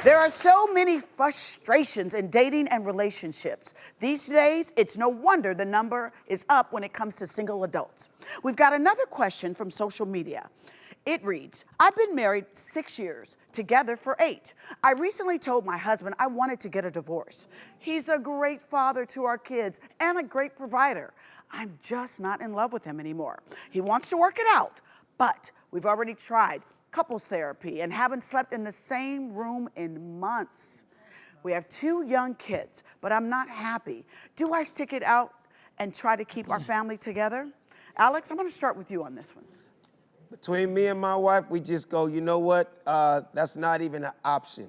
There are so many frustrations in dating and relationships. These days, it's no wonder the number is up when it comes to single adults. We've got another question from social media. It reads, I've been married 6 years, together for 8. I recently told my husband I wanted to get a divorce. He's a great father to our kids and a great provider. I'm just not in love with him anymore. He wants to work it out, but we've already tried couples therapy and haven't slept in the same room in months. We have 2 young kids, but I'm not happy. Do I stick it out and try to keep our family together? Alex, I'm going to start with you on this one. Between me and my wife, we just go, you know what? That's not even an option.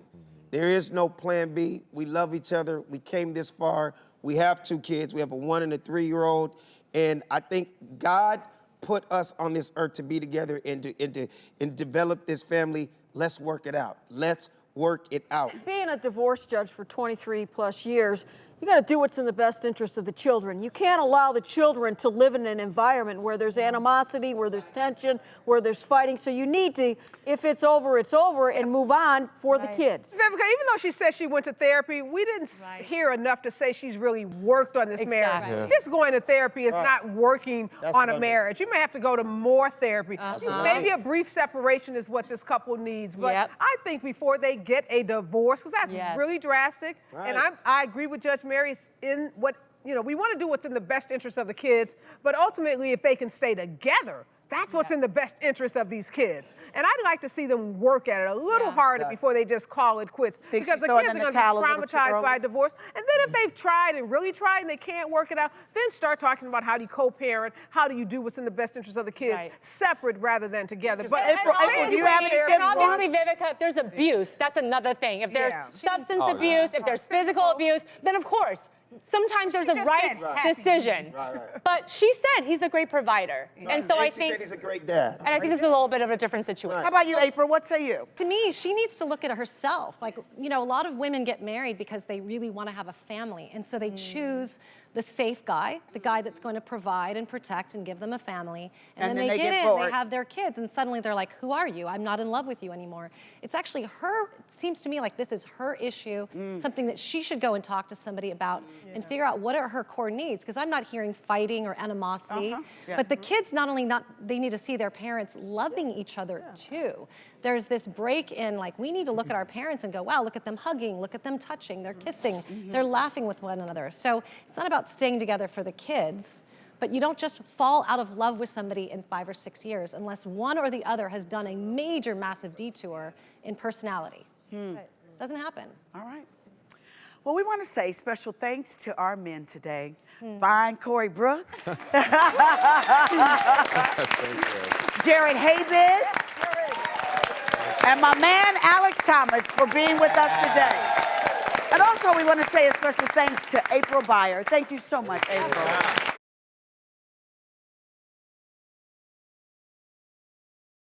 There is no plan B. We love each other. We came this far. We have 2 kids. We have a 1 and a 3-year-old. And I think God put us on this earth to be together and develop this family. Let's work it out. Let's work it out. Being a divorce judge for 23 plus years, you got to do what's in the best interest of the children. You can't allow the children to live in an environment where there's animosity, where there's tension, where there's fighting. So you need to, if it's over, and move on for the kids. Vivica, even though she said she went to therapy, we didn't hear enough to say she's really worked on this marriage. Yeah. Just going to therapy is not working on a marriage. You may have to go to more therapy. Maybe a brief separation is what this couple needs. But I think before they get a divorce, because that's really drastic, and I agree with Judge Mary's in what, we want to do what's in the best interest of the kids, but ultimately if they can stay together, that's what's in the best interest of these kids. And I'd like to see them work at it a little harder before they just call it quits. Because the kids are going to be traumatized by divorce. And then if they've tried and really tried and they can't work it out, then start talking about how do you co-parent, how do you do what's in the best interest of the kids, separate rather than together. But do you have any tips? Obviously, Vivica, if there's abuse, that's another thing. If there's substance abuse, if there's physical abuse, then of course, sometimes there's a right decision. But she said he's a great provider. And so I think he's a great dad. And I think this is a little bit of a different situation. How about you, April? What say you? To me, she needs to look at herself. Like, a lot of women get married because they really want to have a family. And so they choose the safe guy, the guy that's going to provide and protect and give them a family. And then they get in, they have their kids, and suddenly they're like, who are you? I'm not in love with you anymore. It's actually her, it seems to me like this is her issue, something that she should go and talk to somebody about and figure out what are her core needs, because I'm not hearing fighting or animosity, but the kids they need to see their parents loving each other too. There's this break in, like, we need to look at our parents and go, wow, look at them hugging, look at them touching, they're kissing, they're laughing with one another. So it's not about staying together for the kids, but you don't just fall out of love with somebody in 5 or 6 years unless one or the other has done a major, massive detour in personality. Doesn't happen. All right. Well, we want to say special thanks to our men today. Fine Corey Brooks. Jared Habib. And my man, Alex Thomas, for being with us today. And also, we want to say a special thanks to April Byer. Thank you so much, April.